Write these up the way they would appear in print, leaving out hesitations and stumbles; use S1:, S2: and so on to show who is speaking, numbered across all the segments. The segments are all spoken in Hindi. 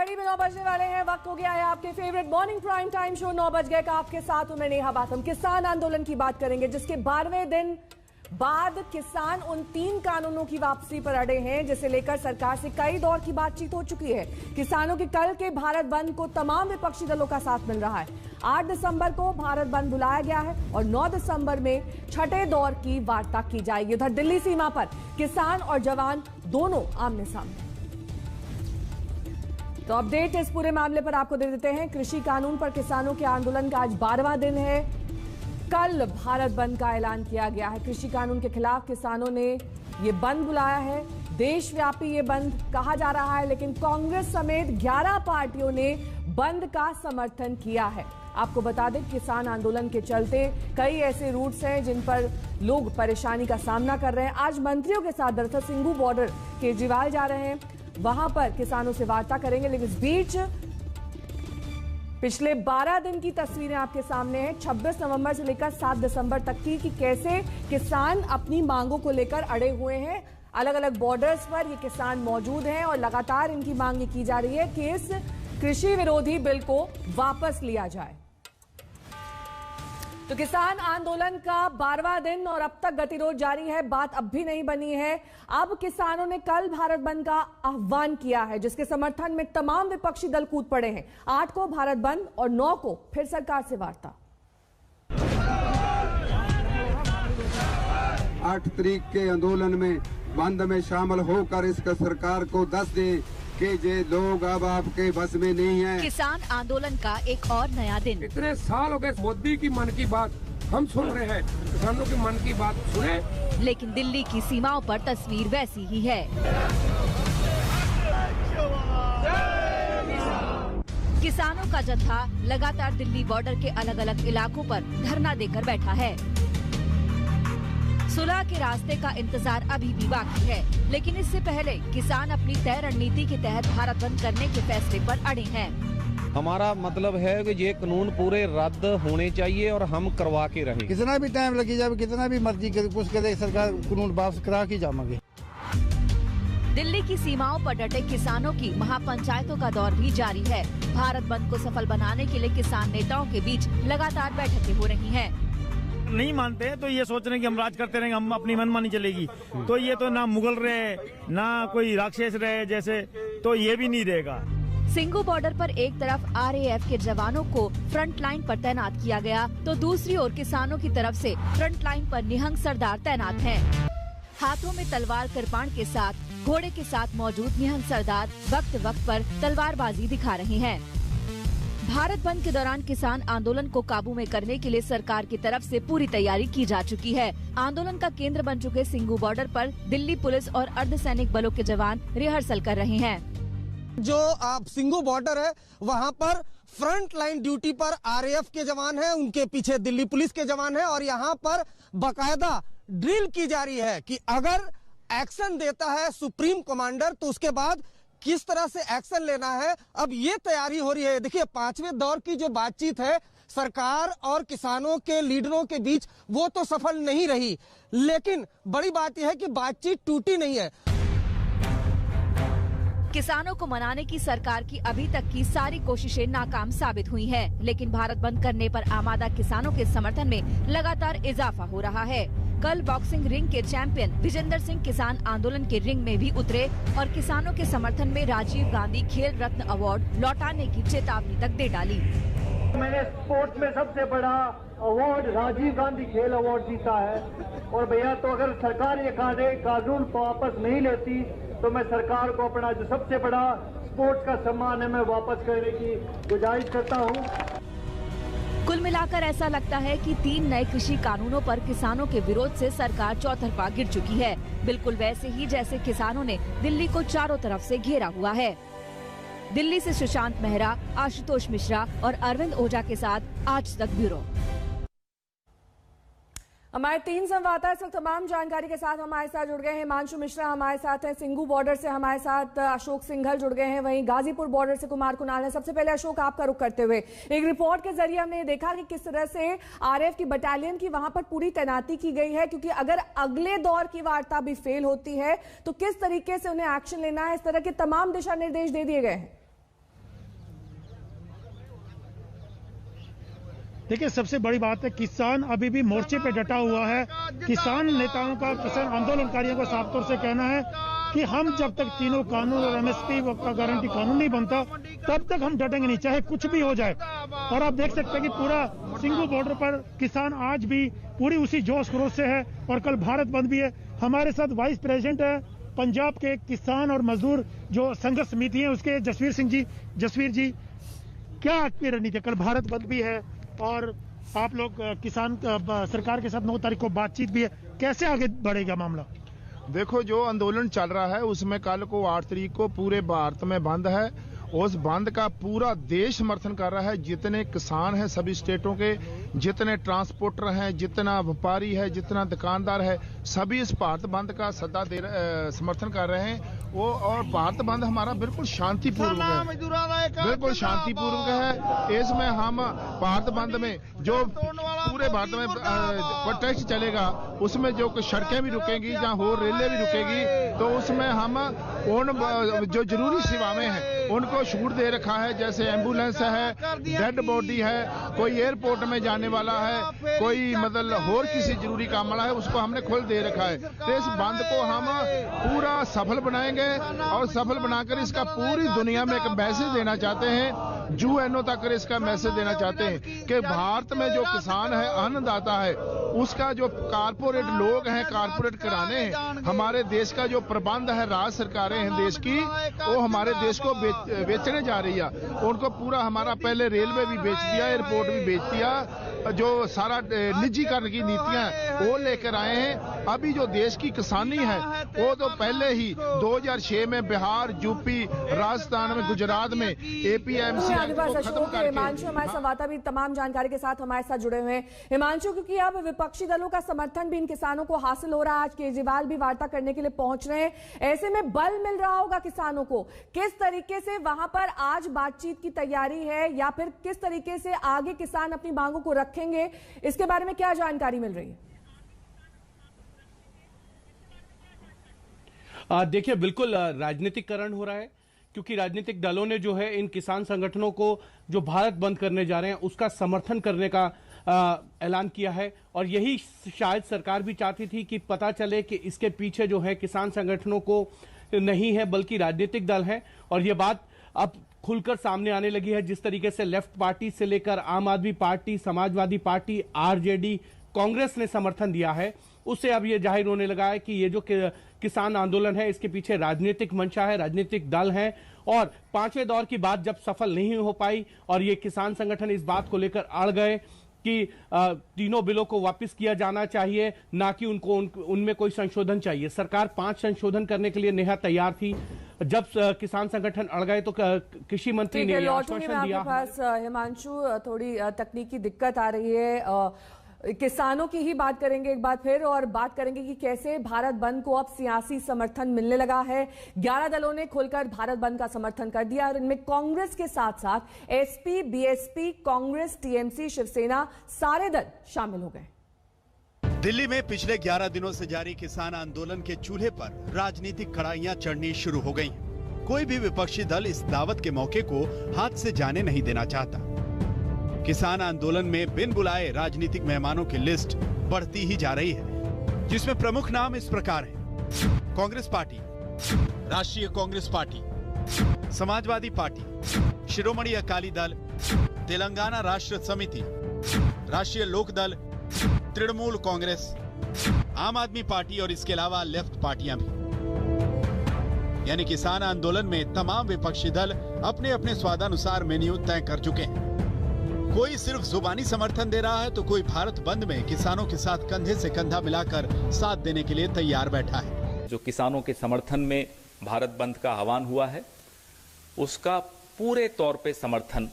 S1: करीब 9 बजने वाले हैं। वक्त हो गया है आपके favourite morning prime time show 9 बज गए का आपके साथ हूं मैं नेहा बातम। किसान आंदोलन की बात करेंगे जिसके 12वें दिन बाद किसान उन 3 कानूनों की वापसी पर अड़े हैं जिसे लेकर सरकार से कई दौर की बातचीत हो चुकी है। किसानों के कल के भारत बंद को तमाम विपक्षी दलों का साथ मिल रहा है। 8 दिसंबर को भारत बंद बुलाया गया है और 9 दिसंबर में छठे दौर की वार्ता की जाएगी। उधर दिल्ली सीमा पर किसान और जवान दोनों आमने सामने। तो अपडेट इस पूरे मामले पर आपको दे देते हैं। कृषि कानून पर किसानों के आंदोलन का आज 12वां दिन है। कल भारत बंद का ऐलान किया गया है। कृषि कानून के खिलाफ किसानों ने ये बंद बुलाया है। देशव्यापी ये बंद कहा जा रहा है, लेकिन कांग्रेस समेत 11 पार्टियों ने बंद का समर्थन किया है। आपको बता दें, किसान आंदोलन के चलते कई ऐसे रूट्स हैं जिन पर लोग परेशानी का सामना कर रहे हैं। आज मंत्रियों के साथ दरअसल सिंगू बॉर्डर केजरीवाल जा रहे हैं, वहां पर किसानों से वार्ता करेंगे। लेकिन इस बीच पिछले 12 दिन की तस्वीरें आपके सामने हैं, 26 नवंबर से लेकर 7 दिसंबर तक की, कि कैसे किसान अपनी मांगों को लेकर अड़े हुए हैं। अलग अलग बॉर्डर्स पर ये किसान मौजूद हैं और लगातार इनकी मांग की जा रही है कि इस कृषि विरोधी बिल को वापस लिया जाए। तो किसान आंदोलन का 12वां दिन और अब तक गतिरोध जारी है। बात अब भी नहीं बनी है। अब किसानों ने कल भारत बंद का आह्वान किया है जिसके समर्थन में तमाम विपक्षी दल कूद पड़े हैं। 8 को भारत बंद और 9 को फिर सरकार से वार्ता।
S2: 8 तारीख के आंदोलन में बंद में शामिल होकर इसका सरकार को दस दें कि ये लोग अब आपके बस में नहीं है।
S3: किसान आंदोलन का एक और नया दिन।
S4: इतने साल हो गए मोदी की मन की बात हम सुन रहे हैं, किसानों की मन की बात सुने।
S3: लेकिन दिल्ली की सीमाओं पर तस्वीर वैसी ही है। किसानों का जत्था लगातार दिल्ली बॉर्डर के अलग अलग इलाकों पर धरना देकर बैठा है। सुलह के रास्ते का इंतजार अभी भी बाकी है, लेकिन इससे पहले किसान अपनी तय रणनीति के तहत भारत बंद करने के फैसले पर अड़े हैं।
S5: हमारा मतलब है कि ये कानून पूरे रद्द होने चाहिए और हम करवा के रहें।
S6: कितना भी टाइम लगी जाए, कितना भी मर्जी करे, कुछ करे, सरकार कानून वापस करा के जाएंगे।
S3: दिल्ली की सीमाओं पर डटे किसानों की महापंचायतों का दौर भी जारी है। भारत बंद को सफल बनाने के लिए किसान नेताओं के बीच लगातार बैठकें हो रही हैं।
S7: नहीं मानते हैं तो ये सोच रहे हैं कि हम राज करते रहेंगे, हम अपनी मनमानी चलेगी। तो ये तो ना मुगल रहे ना कोई राक्षस रहे जैसे, तो ये भी नहीं रहेगा।
S3: सिंगू बॉर्डर पर एक तरफ आरएएफ के जवानों को फ्रंट लाइन पर तैनात किया गया तो दूसरी ओर किसानों की तरफ से फ्रंट लाइन पर निहंग सरदार तैनात हैं। हाथों में तलवार कृपाण के साथ घोड़े के साथ मौजूद निहंग सरदार वक्त वक्त पर तलवारबाजी दिखा रहे हैं। भारत बंद के दौरान किसान आंदोलन को काबू में करने के लिए सरकार की तरफ से पूरी तैयारी की जा चुकी है। आंदोलन का केंद्र बन चुके सिंगू बॉर्डर पर दिल्ली पुलिस और अर्धसैनिक बलों के जवान रिहर्सल कर रहे हैं।
S8: जो सिंगू बॉर्डर है वहां पर फ्रंट लाइन ड्यूटी पर आरएएफ के जवान हैं, उनके पीछे दिल्ली पुलिस के जवान हैं और यहाँ पर बाकायदा ड्रिल की जा रही है कि अगर एक्शन देता है सुप्रीम कमांडर तो उसके बाद किस तरह से एक्शन लेना है। अब ये तैयारी हो रही है। देखिए, 5वें दौर की जो बातचीत है सरकार और किसानों के लीडरों के बीच, वो तो सफल नहीं रही, लेकिन बड़ी बात यह है कि बातचीत टूटी नहीं है।
S3: किसानों को मनाने की सरकार की अभी तक की सारी कोशिशें नाकाम साबित हुई हैं, लेकिन भारत बंद करने पर आमादा किसानों के समर्थन में लगातार इजाफा हो रहा है। कल बॉक्सिंग रिंग के चैंपियन विजेंद्र सिंह किसान आंदोलन के रिंग में भी उतरे और किसानों के समर्थन में राजीव गांधी खेल रत्न अवार्ड लौटाने की चेतावनी तक दे डाली।
S9: मैंने स्पोर्ट्स में सबसे बड़ा अवार्ड राजीव गांधी खेल अवार्ड जीता है और भैया, तो अगर सरकार ये कानून वापस नहीं लेती तो मैं सरकार को अपना जो सबसे बड़ा स्पोर्ट्स का सम्मान है मैं वापस करने की गुजारिश करता हूँ।
S3: कुल मिलाकर ऐसा लगता है कि 3 नए कृषि कानूनों पर किसानों के विरोध से सरकार चौतरफा गिर चुकी है, बिल्कुल वैसे ही जैसे किसानों ने दिल्ली को चारों तरफ से घेरा हुआ है। दिल्ली से सुशांत मेहरा, आशुतोष मिश्रा और अरविंद ओझा के साथ आज तक ब्यूरो।
S1: हमारे 3 संवाददाता इस वक्त तमाम जानकारी के साथ हमारे साथ जुड़ गए हैं। हिमांशु मिश्रा हमारे साथ हैं, सिंगू बॉर्डर से हमारे साथ अशोक सिंघल जुड़ गए हैं, वहीं गाजीपुर बॉर्डर से कुमार कुणाल है। सबसे पहले अशोक, आपका रुख करते हुए, एक रिपोर्ट के जरिए हमने देखा कि किस तरह से आरएएफ की बटालियन की वहां पर पूरी तैनाती की गई है, क्योंकि अगर अगले दौर की वार्ता भी फेल होती है तो किस तरीके से उन्हें एक्शन लेना है, इस तरह के तमाम दिशा निर्देश दे दिए गए हैं।
S7: देखिए, सबसे बड़ी बात है किसान अभी भी मोर्चे पे डटा हुआ है। किसान नेताओं का, किसान आंदोलनकारियों का साफ तौर से कहना है कि हम जब तक तीनों कानून और एमएसपी का गारंटी कानून नहीं बनता तब तक हम डटेंगे नहीं, चाहे कुछ भी हो जाए। और आप देख सकते हैं कि पूरा सिंगू बॉर्डर पर किसान आज भी पूरी उसी जोश खरोश से है और कल भारत बंद भी है। हमारे साथ वाइस प्रेसिडेंट है पंजाब के किसान और मजदूर जो संघर्ष समिति है उसके जसवीर जी, क्या आपकी रणनीति? कल भारत बंद भी है और आप लोग किसान सरकार के साथ 9 तारीख को बातचीत भी है, कैसे आगे बढ़ेगा मामला?
S10: देखो, जो आंदोलन चल रहा है उसमें कल को 8 तारीख को पूरे भारत में बंद है। उस बंद का पूरा देश समर्थन कर रहा है। जितने किसान हैं सभी स्टेटों के, जितने ट्रांसपोर्टर हैं, जितना व्यापारी है, जितना दुकानदार है, सभी इस भारत बंद का समर्थन कर रहे हैं। वो और भारत बंद हमारा बिल्कुल शांतिपूर्वक है, बिल्कुल शांतिपूर्वक है। इसमें हम भारत बंद में जो पूरे भारत में प्रोटेस्ट चलेगा उसमें जो सड़कें भी रुकेंगी, जहाँ हो रेलें भी रुकेगी, तो उसमें हम उन जो जरूरी सेवाएं हैं उनको छूट दे रखा है। जैसे एम्बुलेंस है, डेड बॉडी है, कोई एयरपोर्ट में जाने वाला है, कोई मतलब और किसी जरूरी काम वाला है, उसको हमने खोल दे रखा है। तो इस बंद को हम पूरा सफल बनाएंगे और सफल बनाकर इसका पूरी दुनिया में एक मैसेज देना चाहते हैं। यूएनओ तक इसका मैसेज देना चाहते हैं कि भारत में जो किसान है, अन्नदाता है, उसका जो कारपोरेट लोग हैं, कारपोरेट घराने हैं, हमारे देश का जो प्रबंध है, राज्य सरकारें हैं देश की, वो हमारे देश को बेचने जा रही है। उनको पूरा हमारा पहले रेलवे भी बेच दिया, एयरपोर्ट भी बेच दिया, जो सारा निजीकरण की नीतियां वो लेकर आए हैं। अभी जो देश की किसानी है वो तो पहले ही 2006 में बिहार, यूपी, राजस्थान में, गुजरात में एपीएमसी खत्म करके।
S1: हिमांशु हमारे संवाददाता भी तमाम जानकारी के साथ हमारे साथ जुड़े हुए हैं। हिमांशु, क्योंकि अब विपक्षी दलों का समर्थन भी इन किसानों को हासिल हो रहा है, आज केजरीवाल भी वार्ता करने के लिए पहुंच रहे हैं, ऐसे में बल मिल रहा होगा किसानों को। किस तरीके से वहां पर आज बातचीत की तैयारी है या फिर किस तरीके से आगे किसान अपनी मांगों को रखेंगे, इसके बारे में क्या जानकारी मिल रही है?
S11: देखिए, बिल्कुल राजनीतिकरण हो रहा है, क्योंकि राजनीतिक दलों ने जो है इन किसान संगठनों को जो भारत बंद करने जा रहे हैं उसका समर्थन करने का ऐलान किया है। और यही शायद सरकार भी चाहती थी कि पता चले कि इसके पीछे जो है किसान संगठनों को नहीं है बल्कि राजनीतिक दल है। और ये बात अब खुलकर सामने आने लगी है। जिस तरीके से लेफ्ट पार्टी से लेकर आम आदमी party, Samajwadi party, RJD, Congress ने समर्थन दिया है, उससे अब ये जाहिर होने लगा है कि ये जो किसान आंदोलन है इसके पीछे राजनीतिक मंशा है, राजनीतिक दल है। और 5वें दौर की बात जब सफल नहीं हो पाई और ये किसान संगठन इस बात को लेकर अड़ गए कि तीनों बिलों को वापस किया जाना चाहिए, ना कि उनमें कोई संशोधन चाहिए। सरकार 5 संशोधन करने के लिए नेहा तैयार थी। जब किसान संगठन अड़ गए तो कृषि मंत्री ने आश्वासन दिया।
S1: हिमांशु, थोड़ी तकनीकी दिक्कत आ रही है, किसानों की ही बात करेंगे एक बार फिर और बात करेंगे कि कैसे भारत बंद को अब सियासी समर्थन मिलने लगा है। 11 दलों ने खुलकर भारत बंद का समर्थन कर दिया और इनमें कांग्रेस के साथ साथ SP, BSP, Congress, TMC, Shiv Sena, सारे दल शामिल हो गए।
S12: दिल्ली में पिछले 11 दिनों से जारी किसान आंदोलन के चूल्हे पर राजनीतिक कड़ाइयां चढ़नी शुरू हो गई। कोई भी विपक्षी दल इस दावत के मौके को हाथ से जाने नहीं देना चाहता। किसान आंदोलन में बिन बुलाए राजनीतिक मेहमानों की लिस्ट बढ़ती ही जा रही है, जिसमें प्रमुख नाम इस प्रकार हैं: कांग्रेस पार्टी, राष्ट्रीय कांग्रेस पार्टी, समाजवादी पार्टी, शिरोमणि अकाली दल, तेलंगाना राष्ट्र समिति, राष्ट्रीय लोक दल, तृणमूल कांग्रेस, आम आदमी पार्टी और इसके अलावा लेफ्ट पार्टियां भी। यानी किसान आंदोलन में तमाम विपक्षी दल अपने अपने स्वादानुसार मेन्यू तय कर चुके हैं। कोई सिर्फ जुबानी समर्थन दे रहा है तो कोई भारत बंद में किसानों के साथ कंधे से कंधा मिलाकर साथ देने के लिए तैयार बैठा है।
S13: जो किसानों के समर्थन में भारत बंद का आह्वान हुआ है उसका पूरे तौर पे समर्थन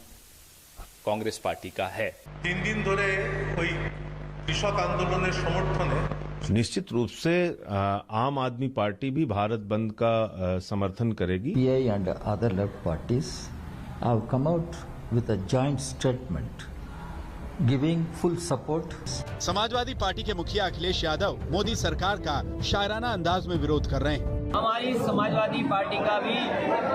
S13: कांग्रेस पार्टी का है।
S14: 3 दिन धरे कोई कृषक आंदोलन समर्थन
S15: निश्चित रूप से आम आदमी पार्टी भी भारत बंद का समर्थन करेगी।
S16: PI and other left parties have come out with a joint statement giving full support.
S12: Samajwadi party के मुखिया अखिलेश यादव मोदी सरकार का शायराना अंदाज में विरोध कर रहे हैं।
S17: हमारी समाजवादी पार्टी का भी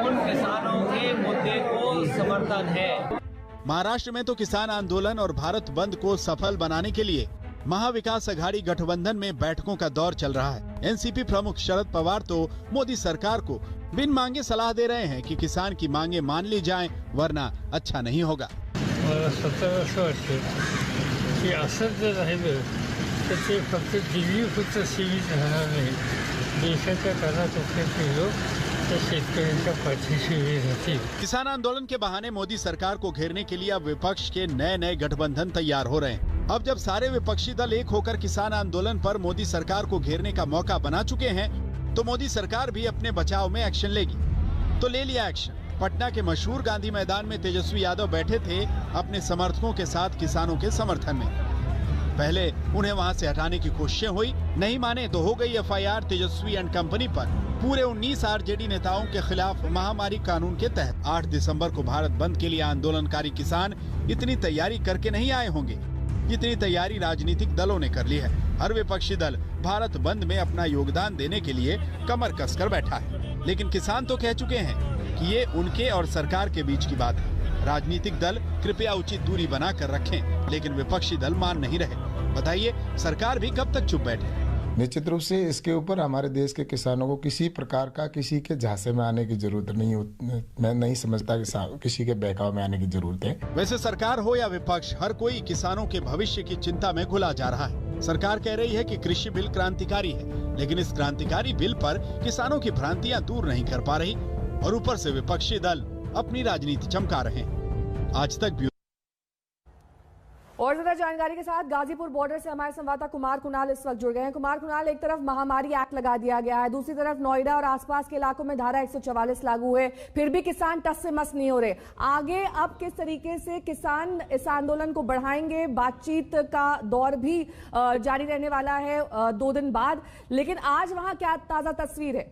S17: उन किसानों के मुद्दे को समर्थन है।
S12: महाराष्ट्र में तो किसान आंदोलन और भारत बंद को सफल बनाने के लिए महाविकास अघाड़ी गठबंधन में बैठकों का दौर चल रहा है। एनसीपी प्रमुख शरद पवार तो मोदी सरकार को बिन मांगे सलाह दे रहे हैं कि किसान की मांगे मान ली जाएं, वरना अच्छा नहीं होगा।
S17: मला स्वतः असं वाटतं की असंच जर राहिलं तर ते फक्त दिल्लीपुरतं सीमित राहणार नाही, देशाच्या कानाकोपऱ्यातील लोक शेतकऱ्यांच्या पाठीशी उभे राहतील।
S12: किसान आंदोलन के बहाने मोदी सरकार को घेरने के लिए अब विपक्ष के नए नए गठबंधन तैयार हो रहे हैं। अब जब सारे विपक्षी दल एक होकर किसान आंदोलन पर मोदी सरकार को घेरने का मौका बना चुके हैं, तो मोदी सरकार भी अपने बचाव में एक्शन लेगी। तो ले लिया एक्शन। पटना के मशहूर गांधी मैदान में तेजस्वी यादव बैठे थे अपने समर्थकों के साथ किसानों के समर्थन में। पहले उन्हें वहां से हटाने की कोशिशें हुई, नहीं माने तो हो गई एफआईआर तेजस्वी एंड कंपनी पर। पूरे 19 आरजेडी नेताओं के खिलाफ महामारी कानून के तहत 8 दिसंबर को भारत बंद के लिए आंदोलनकारी किसान इतनी तैयारी करके नहीं आए होंगे जितनी तैयारी राजनीतिक दलों ने कर ली है। हर विपक्षी दल भारत बंद में अपना योगदान देने के लिए कमर कसकर बैठा है, लेकिन किसान तो कह चुके हैं कि ये उनके और सरकार के बीच की बात है। राजनीतिक दल कृपया उचित दूरी बनाकर रखें, लेकिन विपक्षी दल मान नहीं रहे। बताइए, सरकार भी कब तक चुप बैठे?
S18: निश्चित रूप से इसके ऊपर हमारे देश के किसानों को किसी प्रकार का किसी के झांसे में आने की जरूरत नहीं होती। मैं नहीं समझता कि किसी के बहकाव में आने की जरूरत है।
S12: वैसे सरकार हो या विपक्ष, हर कोई किसानों के भविष्य की चिंता में घुला जा रहा है। सरकार कह रही है कि कृषि बिल क्रांतिकारी है, लेकिन इस क्रांतिकारी बिल पर किसानों की भ्रांतियां दूर नहीं कर पा रही और ऊपर से विपक्षी दल अपनी राजनीति चमका रहे हैं। आज तक
S1: और ज्यादा जानकारी के साथ गाजीपुर बॉर्डर से हमारे संवाददाता कुमार कुणाल इस वक्त जुड़ गए हैं। कुमार कुणाल, एक तरफ महामारी एक्ट लगा दिया गया है, दूसरी तरफ नोएडा और आसपास के इलाकों में धारा 144 लागू है, फिर भी किसान टस से मस नहीं हो रहे। आगे अब किस तरीके से किसान इस आंदोलन को बढ़ाएंगे? बातचीत का दौर भी जारी रहने वाला है 2 दिन बाद, लेकिन आज वहां क्या ताजा तस्वीर है?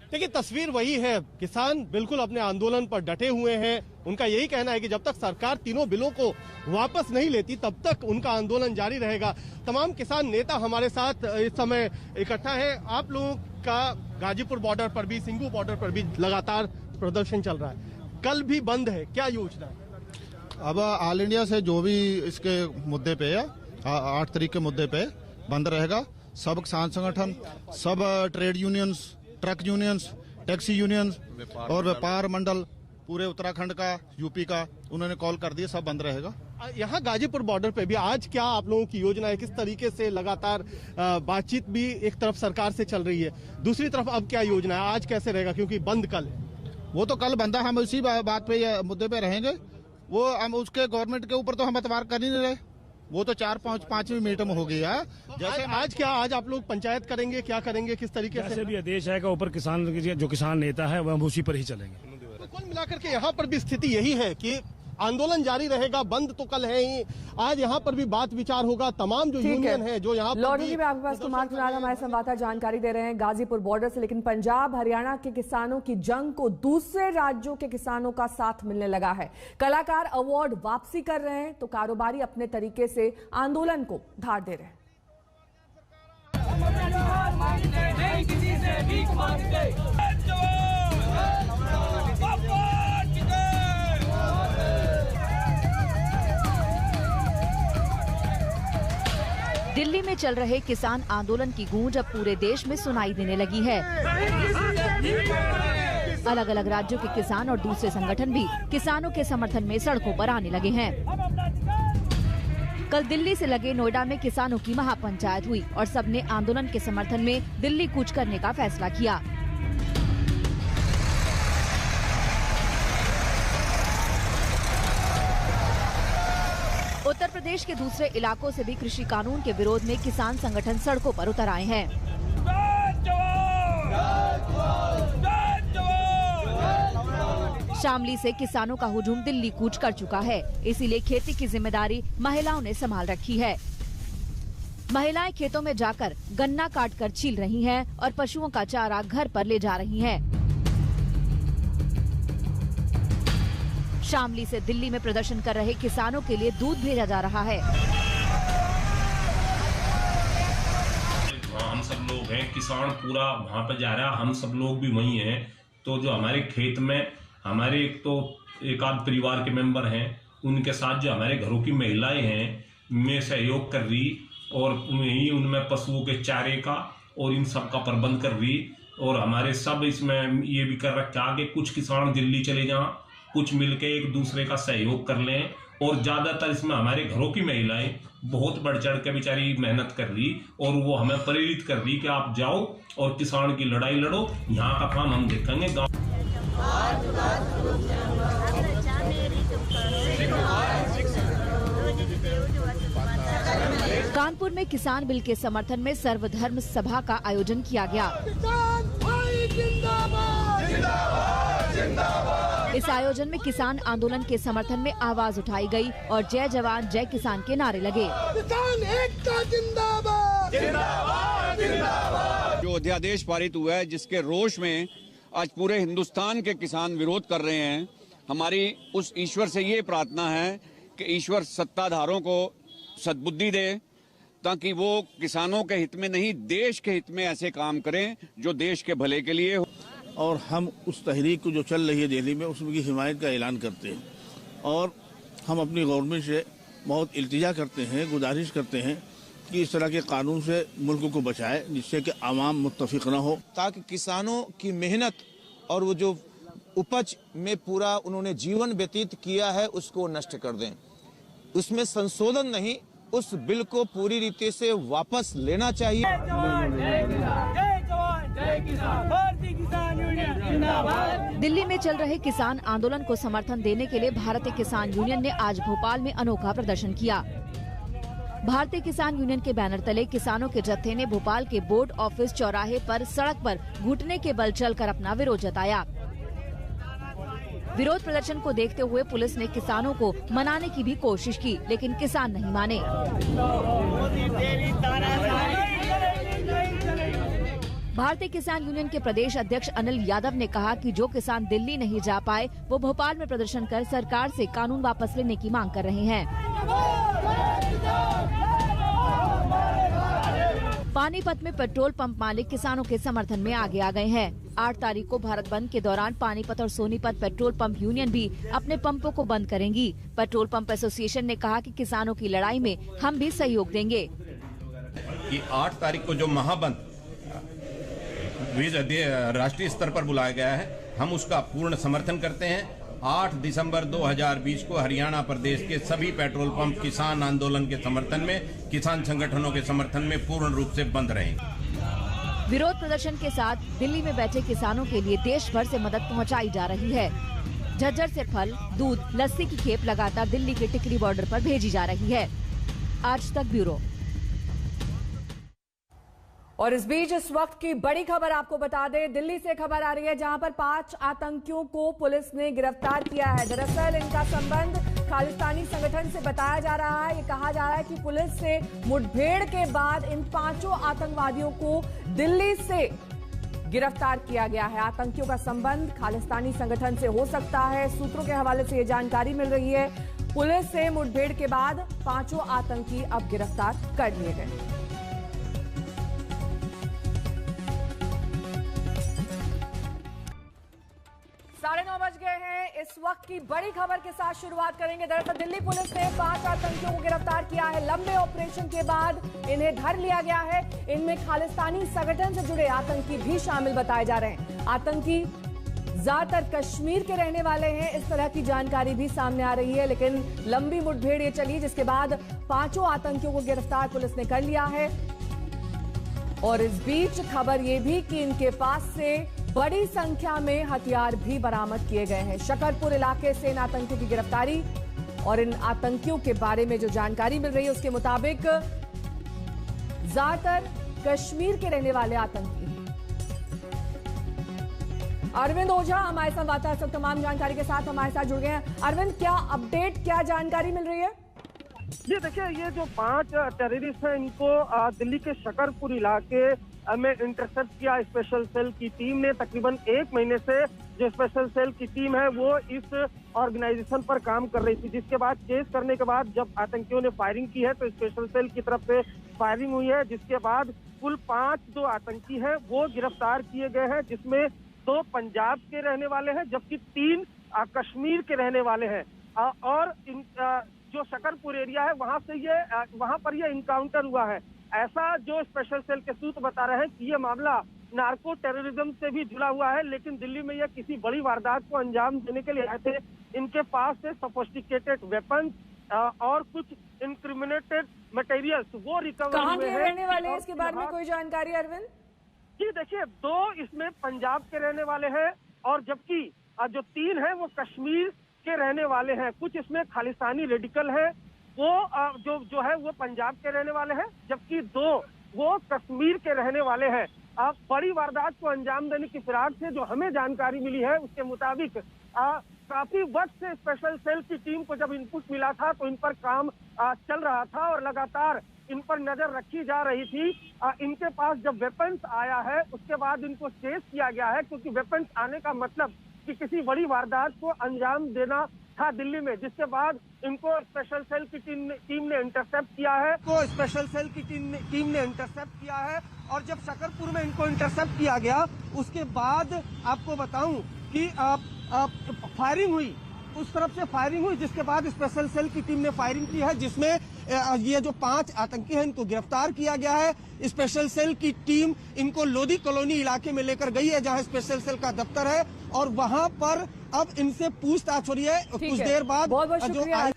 S8: देखिए, तस्वीर वही है। किसान बिल्कुल अपने आंदोलन पर डटे हुए हैं। उनका यही कहना है कि जब तक सरकार तीनों बिलों को वापस नहीं लेती तब तक उनका आंदोलन जारी रहेगा। तमाम किसान नेता हमारे साथ इस समय इकट्ठा है। आप लोगों का गाजीपुर बॉर्डर पर भी, सिंगू बॉर्डर पर भी लगातार प्रदर्शन चल रहा है, कल भी बंद है, क्या योजना है?
S10: अब ऑल इंडिया से जो भी इसके मुद्दे पे है, 8 तारीख के मुद्दे पे बंद रहेगा। सब किसान संगठन, सब trade unions, truck unions, taxi unions और व्यापार मंडल पूरे उत्तराखंड का, यूपी का, उन्होंने कॉल कर दिया, सब बंद रहेगा।
S8: यहाँ गाजीपुर बॉर्डर पे भी आज क्या आप लोगों की योजना है? किस तरीके से लगातार बातचीत भी एक तरफ सरकार से चल रही है, दूसरी तरफ अब क्या योजना है? आज कैसे रहेगा, क्योंकि बंद कल है?
S10: वो तो कल बंद है, हम उसी बात पे, मुद्दे पे रहेंगे। वो हम उसके गवर्नमेंट के ऊपर तो हम एतबार कर ही नहीं रहे। वो तो 4-5वीं मीटिंग हो गई है।
S8: जैसे आज आप लोग पंचायत करेंगे, क्या करेंगे, किस तरीके से?
S7: भी आदेश आएगा ऊपर, किसान जो किसान नेता है वह उसी पर ही चलेंगे।
S8: तो कुल मिलाकर के यहाँ पर भी स्थिति यही है कि आंदोलन जारी रहेगा, बंद तो कल है ही। आज यहाँ पर भी बात विचार होगा। तमाम जो यूनियन है जो यहाँ
S1: लॉर्डी में आपके पास कुमार कुणाल हमारे संवाददाता जानकारी दे रहे हैं गाजीपुर बॉर्डर से। लेकिन पंजाब हरियाणा के किसानों की जंग को दूसरे राज्यों के किसानों का साथ मिलने लगा है। कलाकार अवार्ड वापसी कर रहे हैं तो कारोबारी अपने तरीके से आंदोलन को धार दे रहे हैं।
S3: दिल्ली में चल रहे किसान आंदोलन की गूंज अब पूरे देश में सुनाई देने लगी है। अलग अलग राज्यों के किसान और दूसरे संगठन भी किसानों के समर्थन में सड़कों पर आने लगे हैं। कल दिल्ली से लगे नोएडा में किसानों की महापंचायत हुई और सबने आंदोलन के समर्थन में दिल्ली कूच करने का फैसला किया। उत्तर प्रदेश के दूसरे इलाकों से भी कृषि कानून के विरोध में किसान संगठन सड़कों पर उतर आए हैं। शामली से किसानों का हुजूम दिल्ली कूच कर चुका है, इसीलिए खेती की जिम्मेदारी महिलाओं ने संभाल रखी है। महिलाएं खेतों में जाकर गन्ना काट कर छील रही हैं और पशुओं का चारा घर पर ले जा रही हैं। शामली से दिल्ली में प्रदर्शन कर रहे किसानों के लिए दूध भेजा जा रहा है।
S19: हम सब लोग हैं, किसान पूरा वहाँ पे जा रहा है, हम सब लोग भी वही हैं। तो जो हमारे खेत में हमारे एक आध परिवार के मेंबर हैं, उनके साथ जो हमारे घरों की महिलाएं हैं में सहयोग कर रही और वहीं उनमें पशुओं के चारे का और इन सब का प्रबंध कर रही। और हमारे सब इसमें ये भी कर रखा आगे कुछ किसान दिल्ली चले जाएं, कुछ मिलके एक दूसरे का सहयोग कर लें। और ज्यादातर इसमें हमारे घरों की महिलाएं बहुत बढ़ चढ़ के बेचारी मेहनत कर रही और वो हमें प्रेरित कर रही कि आप जाओ और किसान की लड़ाई लड़ो, यहाँ का काम हम देखेंगे।
S3: कानपुर में किसान बिल के समर्थन में सर्वधर्म सभा का आयोजन किया गया। इस आयोजन में किसान आंदोलन के समर्थन में आवाज उठाई गई और जय जवान जय किसान के नारे लगे।
S20: किसान एकता जिंदाबाद, जिंदाबाद, जिंदाबाद।
S21: जो अध्यादेश पारित हुआ है, जिसके रोष में आज पूरे हिंदुस्तान के किसान विरोध कर रहे हैं, हमारी उस ईश्वर से ये प्रार्थना है कि ईश्वर सत्ताधारों को सद्बुद्धि दे ताकि वो किसानों के हित में नहीं, देश के हित में ऐसे काम करें जो देश के भले के लिए हो।
S22: और हम उस तहरीक को जो चल रही है दिल्ली में, उसकी हिमायत का ऐलान करते हैं और हम अपनी गवर्नमेंट से बहुत इल्तिजा करते हैं, गुजारिश करते हैं कि इस तरह के कानून से मुल्क को बचाए जिससे कि आवाम मुत्तफिक न हो,
S23: ताकि किसानों की मेहनत और वो जो उपज में पूरा उन्होंने जीवन व्यतीत किया है उसको नष्ट कर दें। उसमें संशोधन नहीं, उस बिल को पूरी रीति से वापस लेना चाहिए।
S3: दिल्ली में चल रहे किसान आंदोलन को समर्थन देने के लिए भारतीय किसान यूनियन ने आज भोपाल में अनोखा प्रदर्शन किया। भारतीय किसान यूनियन के बैनर तले किसानों के जत्थे ने भोपाल के बोर्ड ऑफिस चौराहे पर सड़क पर घुटने के बल चलकर अपना विरोध जताया। विरोध प्रदर्शन को देखते हुए पुलिस ने किसानों को मनाने की भी कोशिश की, लेकिन किसान नहीं माने। भारतीय किसान यूनियन के प्रदेश अध्यक्ष अनिल यादव ने कहा कि जो किसान दिल्ली नहीं जा पाए वो भोपाल में प्रदर्शन कर सरकार से कानून वापस लेने की मांग कर रहे हैं। पानीपत में पेट्रोल पंप मालिक किसानों के समर्थन में आगे आ गए हैं। 8 तारीख को भारत बंद के दौरान पानीपत और सोनीपत पेट्रोल पंप यूनियन भी अपने पंपों को बंद करेंगी। पेट्रोल पंप एसोसिएशन ने कहा कि किसानों की लड़ाई में हम भी सहयोग देंगे।
S24: कि 8 तारीख को जो महाबंद राष्ट्रीय स्तर पर बुलाया गया है, हम उसका पूर्ण समर्थन करते हैं। 8 दिसंबर 2020 को हरियाणा प्रदेश के सभी पेट्रोल पंप किसान आंदोलन के समर्थन में, किसान संगठनों के समर्थन में पूर्ण रूप से बंद रहेंगे।
S3: विरोध प्रदर्शन के साथ दिल्ली में बैठे किसानों के लिए देश भर से मदद पहुंचाई जा रही है। झज्जर से फल, दूध, लस्सी की खेप लगातार दिल्ली के टिकरी बॉर्डर पर भेजी जा रही है। आज तक ब्यूरो।
S1: और इस बीच इस वक्त की बड़ी खबर आपको बता दें, दिल्ली से खबर आ रही है जहां पर 5 आतंकियों को पुलिस ने गिरफ्तार किया है। दरअसल इनका संबंध खालिस्तानी संगठन से बताया जा रहा है। ये कहा जा रहा है कि पुलिस से मुठभेड़ के बाद इन 5 आतंकवादियों को दिल्ली से गिरफ्तार किया गया है। आतंकियों का संबंध खालिस्तानी संगठन से हो सकता है। सूत्रों के हवाले से ये जानकारी मिल रही है। पुलिस से मुठभेड़ के बाद 5 आतंकी अब गिरफ्तार कर लिए गए। 9:30 बज गए हैं। इस वक्त की बड़ी खबर के साथ शुरुआत करेंगे। दरअसल दिल्ली पुलिस ने 5 आतंकियों को गिरफ्तार किया है। लंबे ऑपरेशन के बाद इन्हें धर लिया गया है। इनमें खालिस्तानी संगठन से जुड़े आतंकी भी शामिल बताए जा रहे हैं। आतंकी ज्यादातर कश्मीर के रहने वाले हैं, इस तरह की जानकारी भी सामने आ रही है। लेकिन लंबी मुठभेड़ ये चली जिसके बाद 5 आतंकियों को गिरफ्तार पुलिस ने कर लिया है। और इस बीच खबर ये भी कि इनके पास से बड़ी संख्या में हथियार भी बरामद किए गए हैं। शकरपुर इलाके से इन आतंकियों की गिरफ्तारी और इन आतंकियों के बारे में जो जानकारी मिल रही है उसके मुताबिक ज्यादातर कश्मीर के रहने वाले आतंकी हैं। अरविंद ओझा हमारे संवाददाता तमाम जानकारी के साथ हमारे साथ जुड़ गए हैं। अरविंद, क्या अपडेट, क्या जानकारी मिल रही है?
S25: जी देखिए, ये जो 5 टेररिस्ट हैं इनको दिल्ली के शकरपुर इलाके में इंटरसेप्ट किया स्पेशल सेल की टीम ने। तकरीबन 1 महीने से जो स्पेशल सेल की टीम है वो इस ऑर्गेनाइजेशन पर काम कर रही थी, जिसके बाद चेस करने के बाद जब आतंकियों ने फायरिंग की है तो स्पेशल सेल की तरफ से फायरिंग हुई है, जिसके बाद कुल 5 जो आतंकी हैं वो गिरफ्तार किए गए हैं, जिसमें 2 पंजाब के रहने वाले हैं, जबकि 3 कश्मीर के रहने वाले हैं। और जो शकरपुर एरिया है वहां पर ये इनकाउंटर हुआ है। ऐसा जो स्पेशल सेल के सूत्र बता रहे हैं कि ये मामला नार्को टेररिज्म से भी जुड़ा हुआ है, लेकिन दिल्ली में ये किसी बड़ी वारदात को अंजाम देने के लिए आए थे। इनके पास से सोफिस्टिकेटेड वेपन और कुछ इंक्रिमिनेटेड मटेरियल्स वो रिकवर
S1: कहाँ
S25: हुए
S1: के
S25: हैं।
S1: रहने वाले हैं, इसके बारे में कोई जानकारी अरविंद?
S25: जी देखिए, 2 इसमें पंजाब के रहने वाले हैं और जबकि जो 3 हैं वो कश्मीर के रहने वाले हैं। कुछ इसमें खालिस्तानी रेडिकल है, वो जो है वो पंजाब के रहने वाले हैं, जबकि 2 वो कश्मीर के रहने वाले हैं। बड़ी वारदात को अंजाम देने की फिराक से जो हमें जानकारी मिली है उसके मुताबिक काफी वक्त से स्पेशल सेल की टीम को जब इनपुट मिला था तो इन पर काम चल रहा था और लगातार इन पर नजर रखी जा रही थी। इनके पास जब वेपन्स आया है उसके बाद इनको चेस किया गया है, क्योंकि वेपन्स आने का मतलब कि किसी बड़ी वारदात को अंजाम देना था दिल्ली में, जिसके बाद इनको स्पेशल सेल की टीम ने इंटरसेप्ट किया है। स्पेशल सेल की टीम ने इंटरसेप्ट किया है और जब शकरपुर में इनको इंटरसेप्ट किया गया उसके बाद आपको बताऊं कि फायरिंग हुई, उस तरफ से फायरिंग हुई, जिसके बाद स्पेशल सेल की टीम ने फायरिंग की है, जिसमें ये जो 5 आतंकी हैं इनको गिरफ्तार किया गया है। स्पेशल सेल की टीम इनको लोधी कॉलोनी इलाके में लेकर गई है जहां स्पेशल सेल का दफ्तर है और वहां पर अब इनसे पूछताछ हो रही है। कुछ देर बाद
S1: बहुत शुक्रिया।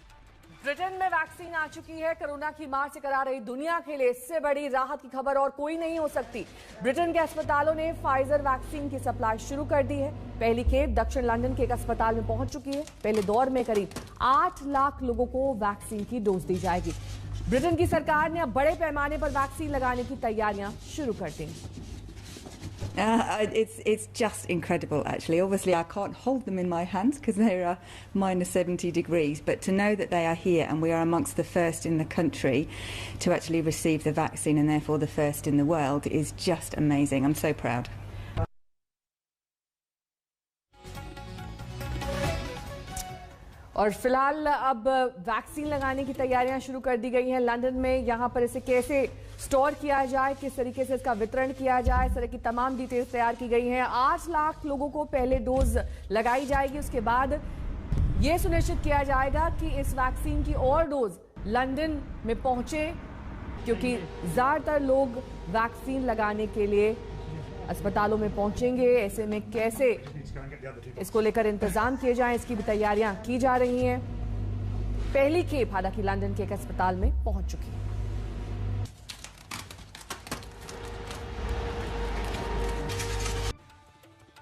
S1: ब्रिटेन में वैक्सीन आ चुकी है। कोरोना की मार से करा रही दुनिया के लिए इससे बड़ी राहत की खबर और कोई नहीं हो सकती। ब्रिटेन के अस्पतालों ने फाइजर वैक्सीन की सप्लाई शुरू कर दी है। पहली खेप दक्षिण लंदन के एक अस्पताल में पहुंच चुकी है। पहले दौर में करीब 8 लाख लोगों को वैक्सीन की डोज दी जाएगी। ब्रिटेन की सरकार ने अब बड़े पैमाने पर वैक्सीन लगाने की तैयारियां शुरू कर दी।
S2: It's just incredible, actually. Obviously, I can't hold them in my hands because they are minus 70 degrees, but to know that they are here and we are amongst the first in the country to actually receive the vaccine and therefore the first in the world is just amazing. I'm so proud.
S1: और फिलहाल अब वैक्सीन लगाने की तैयारियां शुरू कर दी गई हैं लंदन में। यहां पर इसे कैसे स्टोर किया जाए, किस तरीके से इसका वितरण किया जाए, इस तरह की तमाम डिटेल्स तैयार की गई हैं। 8 लाख लोगों को पहले डोज लगाई जाएगी। उसके बाद ये सुनिश्चित किया जाएगा कि इस वैक्सीन की और डोज लंदन में पहुंचे, क्योंकि ज्यादातर लोग वैक्सीन लगाने के लिए अस्पतालों में पहुंचेंगे। ऐसे में कैसे इसको लेकर इंतजाम किए जाएं, इसकी भी तैयारियां की जा रही हैं। पहली खेप हालांकि लंदन के एक अस्पताल में पहुंच चुकी है।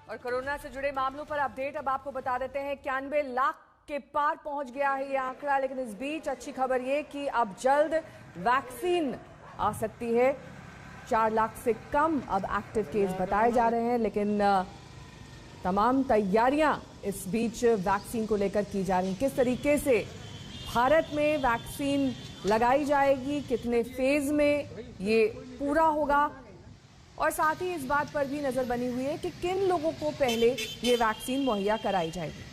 S1: और कोरोना से जुड़े मामलों पर अपडेट अब आपको बता देते हैं। 91 लाख के पार पहुंच गया है ये आंकड़ा, लेकिन इस बीच अच्छी खबर ये कि अब जल्द वैक्सीन आ सकती है। 4 लाख से कम अब एक्टिव केस बताए जा रहे हैं, लेकिन तमाम तैयारियां इस बीच वैक्सीन को लेकर की जा रही हैं। किस तरीके से भारत में वैक्सीन लगाई जाएगी, कितने फेज में ये पूरा होगा, और साथ ही इस बात पर भी नजर बनी हुई है कि किन लोगों को पहले ये वैक्सीन मुहैया कराई जाएगी।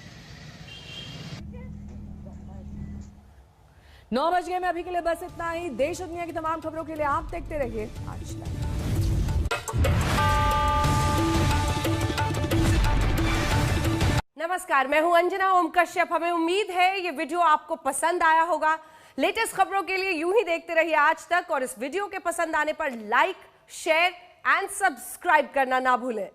S1: 9 बज गए में अभी के लिए बस इतना ही। देश और दुनिया की तमाम खबरों के लिए आप देखते रहिए आज तक।
S4: नमस्कार, मैं हूं अंजना ओम कश्यप। हमें उम्मीद है ये वीडियो आपको पसंद आया होगा। लेटेस्ट खबरों के लिए यूं ही देखते रहिए आज तक, और इस वीडियो के पसंद आने पर लाइक, शेयर एंड सब्सक्राइब करना ना भूलें।